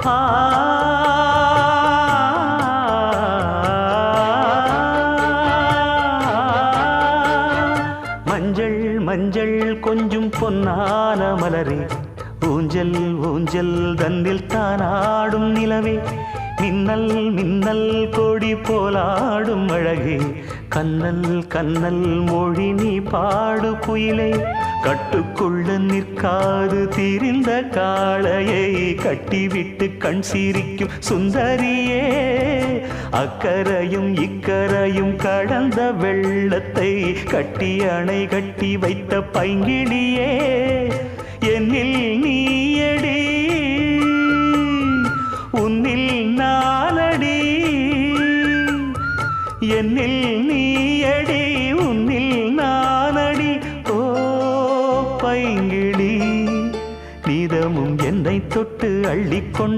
ஆ மஞ்சள் மஞ்சள் கொஞ்சம் பொன்னான மலரே, ஊஞ்சல் ஊஞ்சல் தன்னில் தானாடும் நிலவே, மின்னல் மின்னல் கொடி போலாடும் அழகே, கண்ணல் கண்ணல் மொழி நீ பாடு குயிலே, கட்டுக்குள்ள நிற்காது திரிந்த காளையை கட்டிவிட்டு கண் சிரிக்கும் சுந்தரியே, அக்கரையும் இக்கரையும் கடந்த வெள்ளத்தை கட்டி அணை கட்டி வைத்த பைங்கிளியே, என்னில் நீயடி உன்னில் நானடி, என்னில் நீயடி உன்னில் நானடி. ஓ பைங்கிளி, நீதமும் என்னை தொட்டு அள்ளிக்கொண்டு